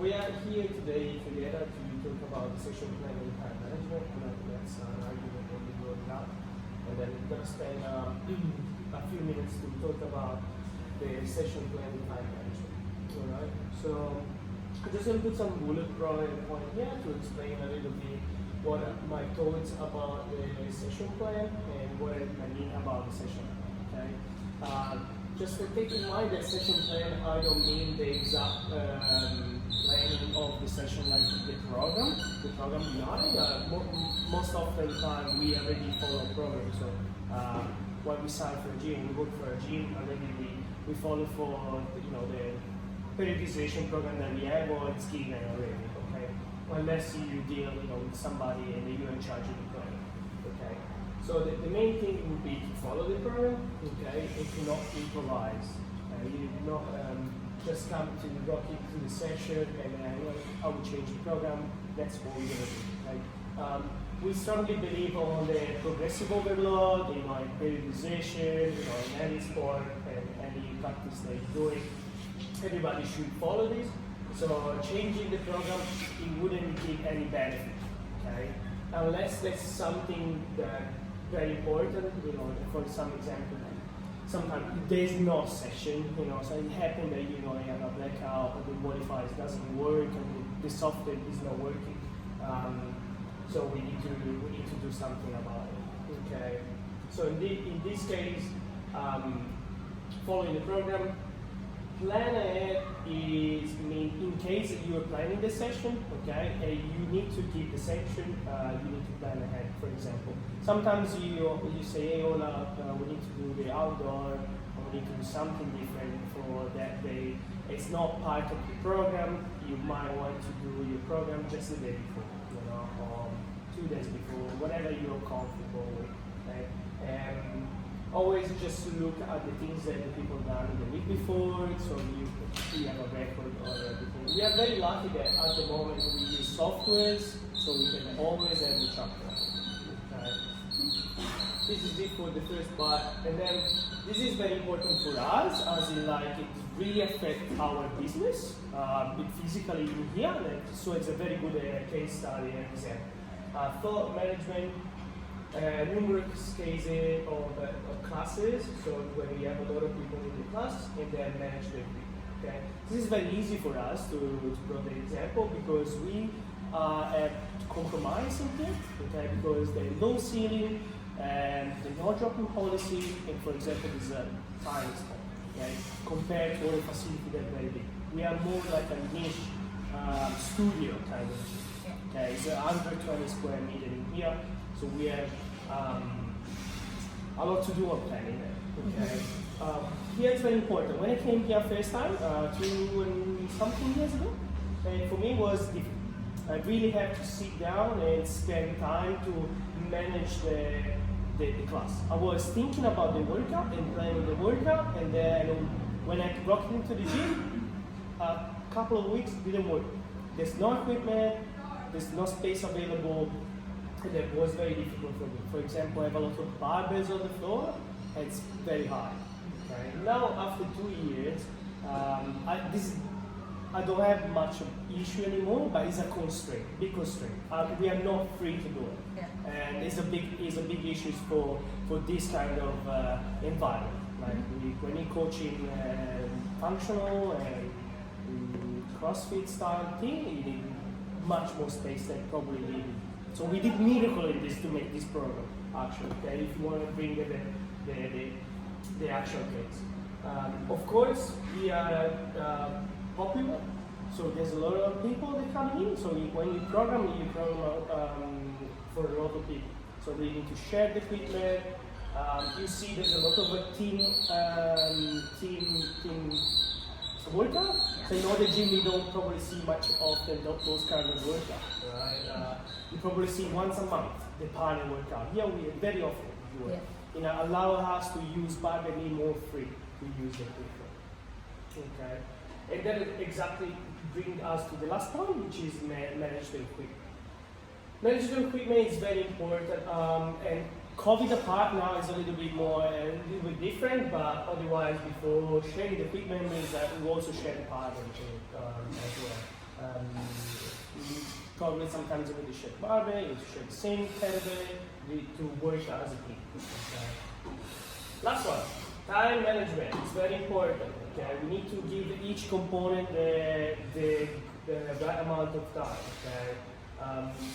we are here today together to talk about the session planning and time management, and I think that's an argument that we brought up. And then we're going to spend a few minutes to talk about the session planning and time management. Alright, so I'm just going to put some bullet point here to explain a little bit what are my thoughts about the session plan and what I mean about the session. Okay. Just to take in mind that session plan, I don't mean the exact planning of the session like the program behind. Most of the time we already follow a program. So when we sign for a gym, we work for a gym, already we follow for the periodization program that we have, or it's given already. Okay, unless you deal with somebody and you're in charge of the program. Okay. So the main thing would be to follow the program, okay, and to not improvise. You not just come to rock into the session and I will change the program. That's what we're gonna do. Right? We strongly believe on the progressive overload, in periodization, in any sport and any practice that you're doing. Everybody should follow this. So changing the program, it wouldn't give any benefit, okay, unless that's something that very important, for some example, sometimes there's no session, so it happened that, you have a blackout, or the modifiers doesn't work, and the software is not working. So we need to do something about it, okay? So in this case, following the program, plan ahead is in case you are planning the session, okay, and you need to keep the session, you need to plan ahead, for example. Sometimes you say, hey, Ola, we need to do the outdoor, or we need to do something different for that day. It's not part of the program. You might want to do your program just the day before, or 2 days before, whatever you're comfortable with, okay? And always just look at the things that the people done the week before, so you have a record of everything. We are very lucky that at the moment we use softwares, so we can always have the chapter. Okay. This is it for the first part, and then this is very important for us, as in it really affects our business, physically in here, so it's a very good case study and example. Thought management. Numerous cases of classes, so when we have a lot of people in the class and then manage the group. Okay? This is very easy for us to draw the example because we have compromising here, okay? Because the low ceiling and the no dropping policy, and for example, is a tiny spot, okay? Compared to a facility that's very big. We are more like a niche studio kind of, okay? It's 120 square meters in here. So we have a lot to do on planning there. Okay. Here it's very important. When I came here first time, 2-something years ago, and for me it was different. I really had to sit down and spend time to manage the class. I was thinking about the workout and planning the workout, and then when I walked into the gym, a couple of weeks didn't work. There's no equipment, there's no space available. That was very difficult for me. For example, I have a lot of barbells on the floor, and it's very hard. Okay. Now, after 2 years, I don't have much of issue anymore, but it's a constraint, big constraint. We are not free to do it, yeah. And it's a big issue for this kind of environment. Like when you're coaching functional and CrossFit style thing, you need much more space than probably needed. So we did miracle in this to make this program actually. Okay, if you want to bring the actual case. Of course, we are popular, so there's a lot of people that come in. So when you program for a lot of people. So they need to share the equipment. You see, there's a lot of team workout. So in other gym, you don't probably see much often those kind of workouts, right? You probably see once a month the partner workout. Here we very often do it. Yeah. Allow us to use barbell more free to use the equipment. Okay, and then exactly bring us to the last point, which is manage the equipment. Manage the equipment is very important, and COVID apart now is a little bit different, but otherwise before sharing the equipment means that we also share the partner as well. Probably sometimes you need to share barbell, you need to share the same kettlebell, you need to work as a team. Okay? Last one, time management. It's very important. Okay, we need to give each component the right amount of time. Okay,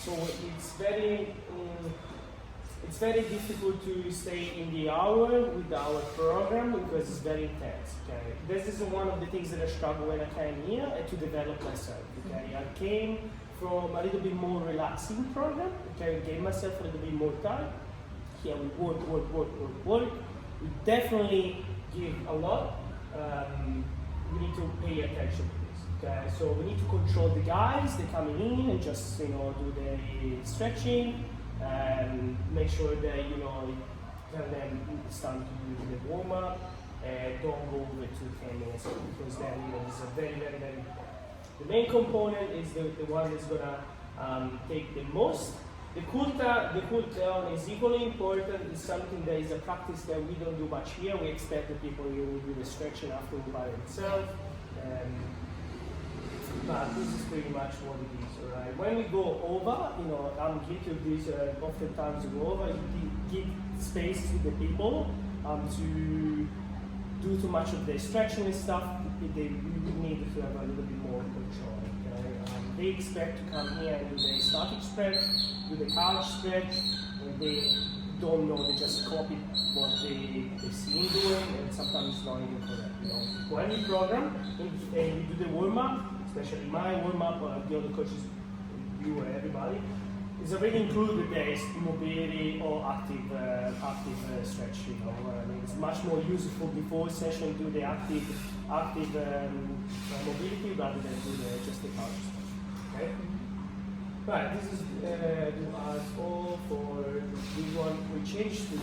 so it's very difficult to stay in the hour with our program because it's very intense. Okay, this is one of the things that I struggle when I came here to develop myself. Okay, I came from a little bit more relaxing program. Okay, I gave myself a little bit more time. Here we work. We definitely give a lot. We need to pay attention to this. Okay, so we need to control the guys. They're coming in and just do the stretching and make sure that tell them it's time to do the warm up and don't go over to 10 minutes because then it's a very important. The main component is the one that's gonna take the most. The cool down is equally important. It's something that is a practice that we don't do much here. We expect the people here will do the stretching after by themselves. But this is pretty much what it is, alright? When we go over, I'm guilty of this oftentimes we go over, you give space to the people to do too much of the stretching and stuff. We need to have a little bit more control. They expect to come here and do the static stretch, do the couch stretch, and they don't know, they just copy what they see doing, and sometimes it's not even correct. When we program and we do the warm-up, especially my warm-up, the other coaches, you and everybody, is already included there is mobility or active stretch. It's much more useful before session do the active mobility rather than do just the couch stretch. Okay. Right, this is all for this one. We changed to